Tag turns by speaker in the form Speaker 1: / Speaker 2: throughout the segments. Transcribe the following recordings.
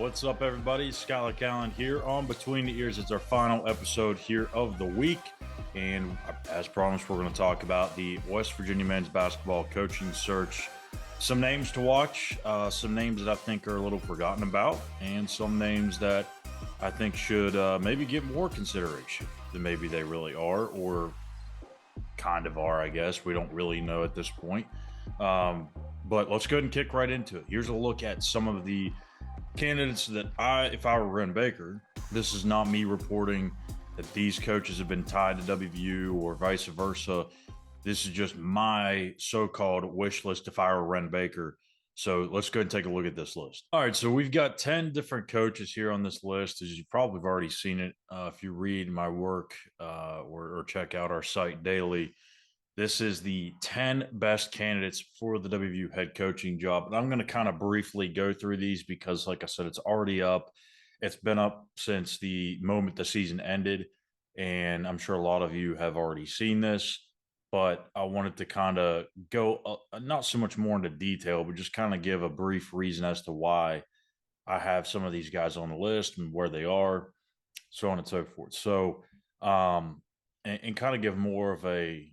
Speaker 1: What's up, everybody? Schuyler Callihan here on Between the Ears. It's our final episode here of the week. And as promised, we're going to talk about the West Virginia men's basketball coaching search. Some names to watch, some names that I think are a little forgotten about, and some names that I think should maybe get more consideration than maybe they really are, or kind of are, I guess. We don't really know at this point. But let's go ahead and kick right into it. Here's a look at some of the candidates that if I were Ren Baker, this is not me reporting that these coaches have been tied to WVU or vice versa. This is just my so-called wish list if I were Ren Baker. So let's go ahead and take a look at this list. All right, so we've got 10 different coaches here on this list. As you probably have already seen it if you read my work or check out our site daily. This is the 10 best candidates for the WVU head coaching job. And I'm going to kind of briefly go through these because, like I said, it's already up. It's been up since the moment the season ended. And I'm sure a lot of you have already seen this. But I wanted to kind of go not so much more into detail, but just kind of give a brief reason as to why I have some of these guys on the list and where they are, so on and so forth. So, and kind of give more of a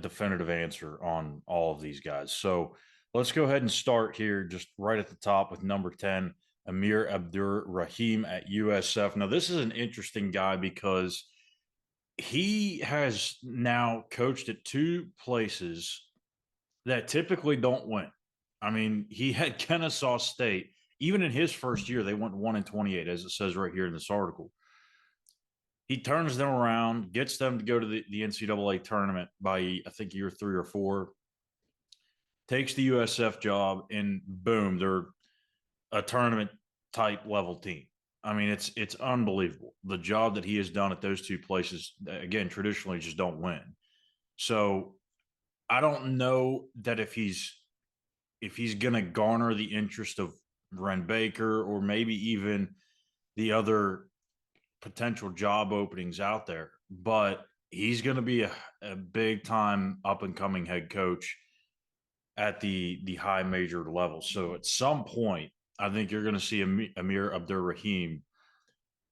Speaker 1: definitive answer on all of these guys. So let's go ahead and start here just right at the top with number 10, Amir Abdur-Rahim at USF. Now, this is an interesting guy because he has now coached at two places that typically don't win. I mean, he had Kennesaw State. Even in his first year, they went 1-28, as it says right here in this article. He turns them around, gets them to go to the NCAA tournament by, I think, year 3 or 4, takes the USF job, and boom, they're a tournament type level team. I mean, it's unbelievable. The job that he has done at those two places, again, traditionally just don't win. So I don't know that if he's going to garner the interest of Ren Baker or maybe even the other potential job openings out there, but he's going to be a big time up and coming head coach at the high major level. So at some point, I think you're going to see Amir Abdur-Rahim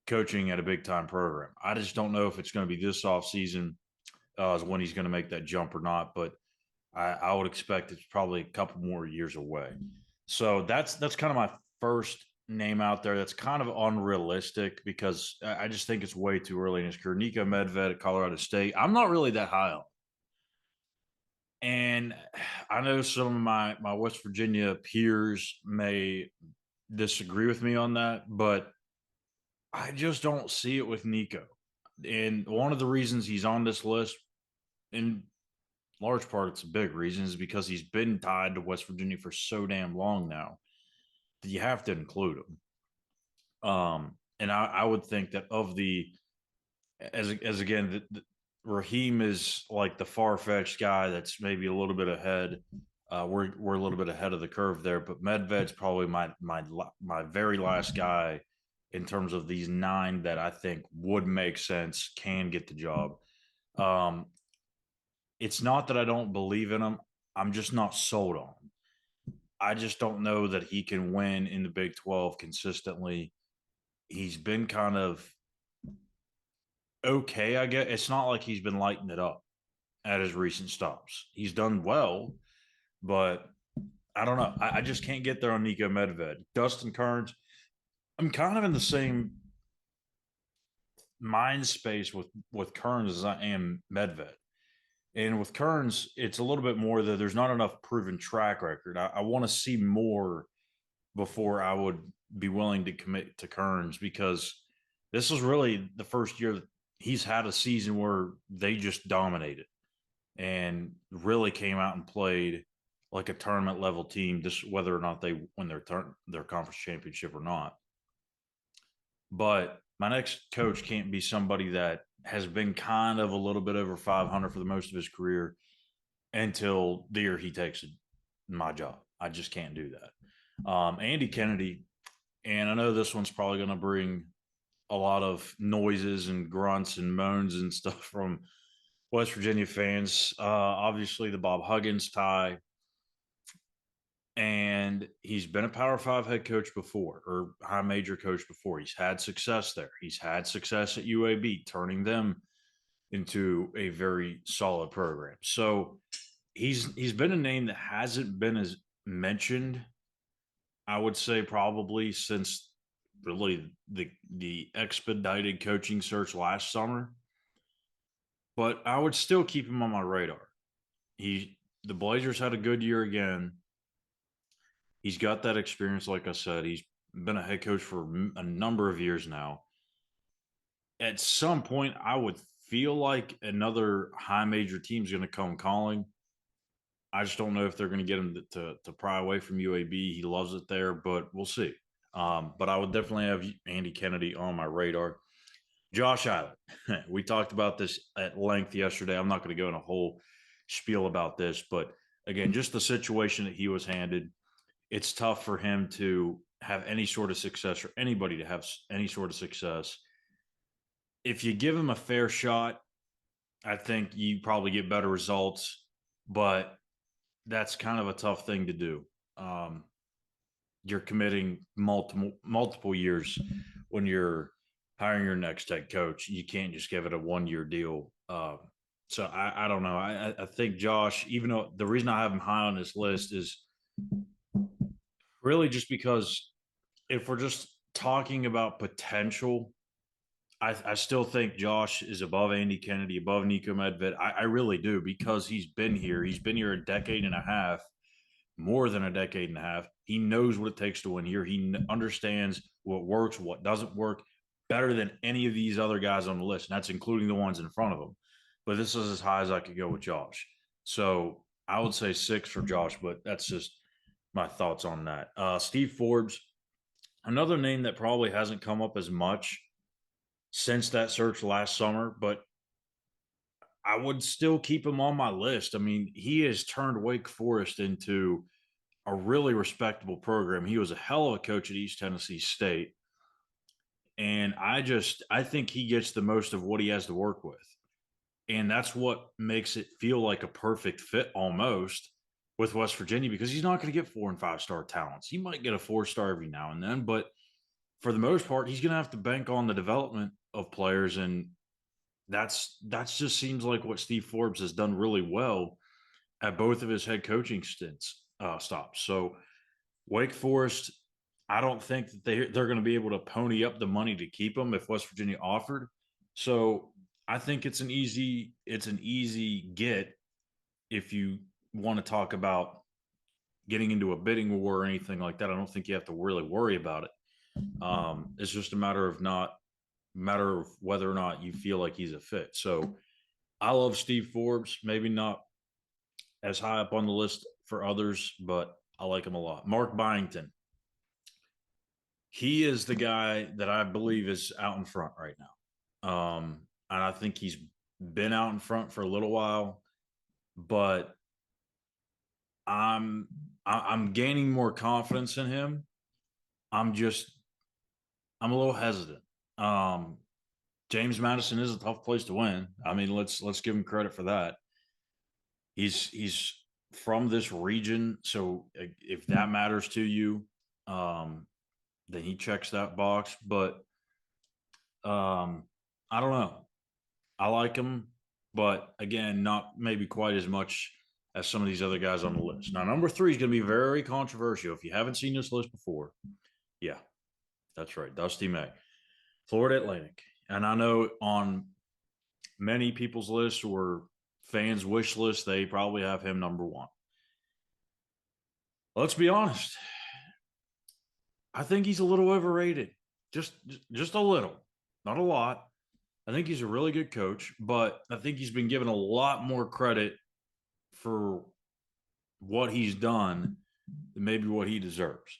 Speaker 1: coaching at a big time program. I just don't know if it's going to be this offseason is when he's going to make that jump or not, but I would expect it's probably a couple more years away. So that's kind of my first name out there that's kind of unrealistic because I just think it's way too early in his career. Nico Medved at Colorado State, I'm not really that high on. And I know some of my West Virginia peers may disagree with me on that, but I just don't see it with Nico. And one of the reasons he's on this list, in large part it's a big reason, is because he's been tied to West Virginia for so damn long now that you have to include him. And I would think that of the, as again, Raheem is like the far-fetched guy that's maybe a little bit ahead. We're a little bit ahead of the curve there, but Medved's probably my very last guy in terms of these 9 that I think would make sense, can get the job. It's not that I don't believe in him. I'm just not sold on him. I just don't know that he can win in the Big 12 consistently. He's been kind of okay, I guess. It's not like he's been lighting it up at his recent stops. He's done well, but I don't know. I just can't get there on Nico Medved. Dustin Kearns, I'm kind of in the same mind space with Kearns as I am Medved. And with Kearns, it's a little bit more that there's not enough proven track record. I want to see more before I would be willing to commit to Kearns, because this is really the first year that he's had a season where they just dominated and really came out and played like a tournament level team, just whether or not they win their conference championship or not. But my next coach can't be somebody that has been kind of a little bit over 500 for the most of his career until the year he takes my job. I just can't do that. Andy Kennedy, and I know this one's probably going to bring a lot of noises and grunts and moans and stuff from West Virginia fans. Obviously, the Bob Huggins tie. And he's been a Power Five head coach before, or high major coach before. He's had success there. He's had success at UAB, turning them into a very solid program. So he's been a name that hasn't been as mentioned, I would say, probably since really the expedited coaching search last summer. But I would still keep him on my radar. The Blazers had a good year again. He's got that experience, like I said. He's been a head coach for a number of years now. At some point, I would feel like another high major team is going to come calling. I just don't know if they're going to get him to pry away from UAB. He loves it there, but we'll see. But I would definitely have Andy Kennedy on my radar. Josh Allen. We talked about this at length yesterday. I'm not going to go in a whole spiel about this, but again, just the situation that he was handed, it's tough for him to have any sort of success or anybody to have any sort of success. If you give him a fair shot, I think you probably get better results, but that's kind of a tough thing to do. Um, you're committing multiple years when you're hiring your next head coach. You can't just give it a 1 year deal. So I don't know. I think Josh, even though the reason I have him high on this list is really just because if we're just talking about potential, I still think Josh is above Andy Kennedy, above Nico Medved. I really do because he's been here. He's been here a decade and a half, more than a decade and a half. He knows what it takes to win here. He understands what works, what doesn't work better than any of these other guys on the list. And that's including the ones in front of him. But this is as high as I could go with Josh. So I would say 6 for Josh, but that's just my thoughts on that. Steve Forbes, another name that probably hasn't come up as much since that search last summer, but I would still keep him on my list. I mean, he has turned Wake Forest into a really respectable program. He was a hell of a coach at East Tennessee State. And I think he gets the most of what he has to work with. And that's what makes it feel like a perfect fit almost with West Virginia because he's not going to get 4 and 5 star talents. He might get a 4 star every now and then, but for the most part, he's going to have to bank on the development of players. And that's just seems like what Steve Forbes has done really well at both of his head coaching stops. So Wake Forest, I don't think that they're going to be able to pony up the money to keep him if West Virginia offered. So I think it's an easy get if you want to talk about getting into a bidding war or anything like that. I don't think you have to really worry about it. It's just a matter of whether or not you feel like he's a fit. So I love Steve Forbes, maybe not as high up on the list for others, but I like him a lot. Mark Byington. He is the guy that I believe is out in front right now. And I think he's been out in front for a little while, but I'm gaining more confidence in him. I'm a little hesitant. Um, James Madison is a tough place to win. I mean, let's give him credit for that. He's from this region, so if that matters to you, then he checks that box. But I don't know. I like him, but again, not maybe quite as much as some of these other guys on the list. Now, number 3 is going to be very controversial. If you haven't seen this list before, yeah, that's right, Dusty May, Florida Atlantic. And I know on many people's lists or fans' wish list, they probably have him number 1. Let's be honest. I think he's a little overrated. Just a little, not a lot. I think he's a really good coach, but I think he's been given a lot more credit for what he's done than maybe what he deserves.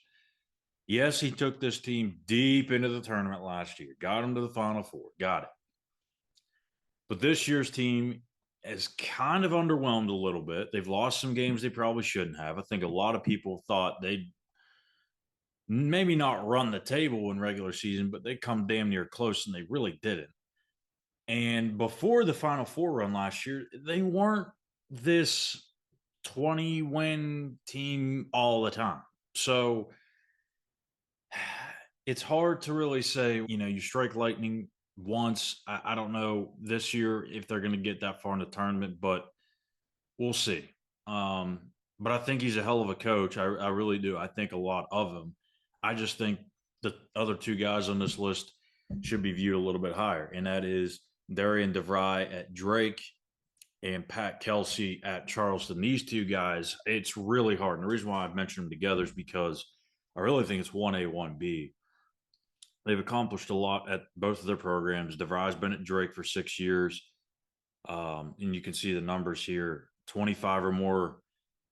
Speaker 1: Yes, he took this team deep into the tournament last year, got him to the Final Four, got it. But this year's team has kind of underwhelmed a little bit. They've lost some games they probably shouldn't have. I think a lot of people thought they'd maybe not run the table in regular season, but they come damn near close, and they really didn't. And before the Final Four run last year, they weren't this 20-win team all the time. So it's hard to really say, you strike lightning once. I don't know this year if they're going to get that far in the tournament, but we'll see. But I think he's a hell of a coach. I really do. I think a lot of him. I just think the other two guys on this list should be viewed a little bit higher, and that is Darian DeVry at Drake and Pat Kelsey at Charleston. These two guys, it's really hard. And the reason why I've mentioned them together is because I really think it's 1A, 1B. They've accomplished a lot at both of their programs. DeVry's been at Drake for 6 years. And you can see the numbers here: 25 or more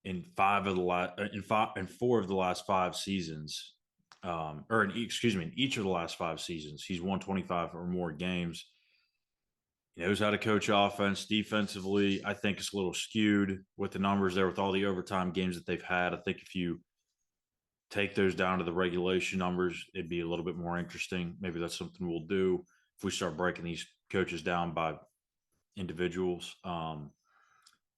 Speaker 1: in four of the last 5 seasons. In each of the last 5 seasons, he's won 25 or more games. He knows how to coach offense. Defensively, I think it's a little skewed with the numbers there with all the overtime games that they've had. I think if you take those down to the regulation numbers, it'd be a little bit more interesting. Maybe that's something we'll do if we start breaking these coaches down by individuals. And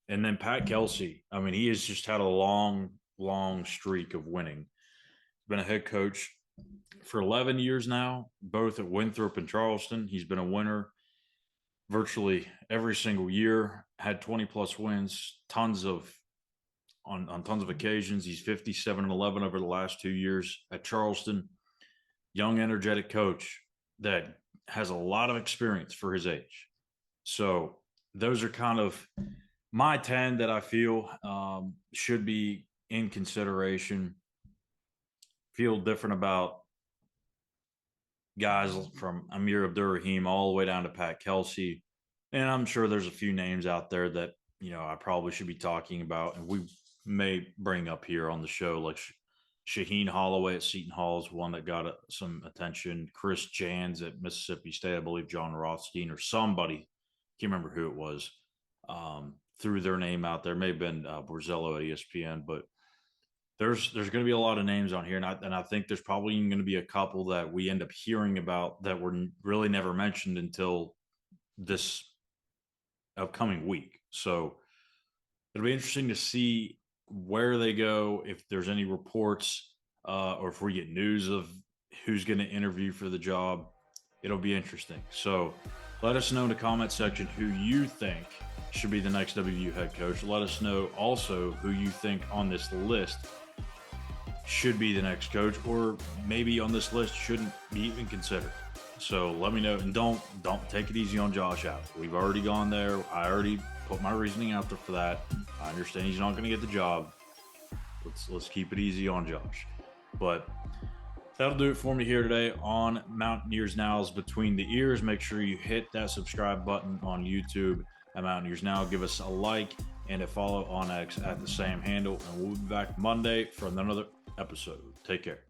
Speaker 1: then Pat Kelsey, I mean, he has just had a long, long streak of winning. He's been a head coach for 11 years now, both at Winthrop and Charleston. He's been a winner virtually every single year, had 20-plus wins, on tons of occasions. He's 57-11 over the last 2 years at Charleston. Young, energetic coach that has a lot of experience for his age. So those are kind of my 10 that I feel should be in consideration. Feel different about guys from Amir Abdur-Rahim all the way down to Pat Kelsey. And I'm sure there's a few names out there that, I probably should be talking about, and we may bring up here on the show, like Shaheen Holloway at Seton Hall is one that got some attention. Chris Jans at Mississippi State, I believe John Rothstein or somebody, can't remember who it was, threw their name out there. May have been Borzello at ESPN, but there's going to be a lot of names on here, and I think there's probably even going to be a couple that we end up hearing about that were really never mentioned until this upcoming week. So it'll be interesting to see where they go, if there's any reports or if we get news of who's going to interview for the job. It'll be interesting. So let us know in the comment section who you think should be the next WVU head coach. Let us know also who you think on this list should be the next coach, or maybe on this list shouldn't be even considered. So let me know, and don't take it easy on Josh Allen. We've already gone there. I already put my reasoning out there for that. I understand he's not going to get the job. Let's keep it easy on Josh. But that'll do it for me here today on Mountaineers Now's Between the Ears. Make sure you hit that subscribe button on YouTube at Mountaineers Now. Give us a like and a follow on X at the same handle. And we'll be back Monday for another episode. Take care.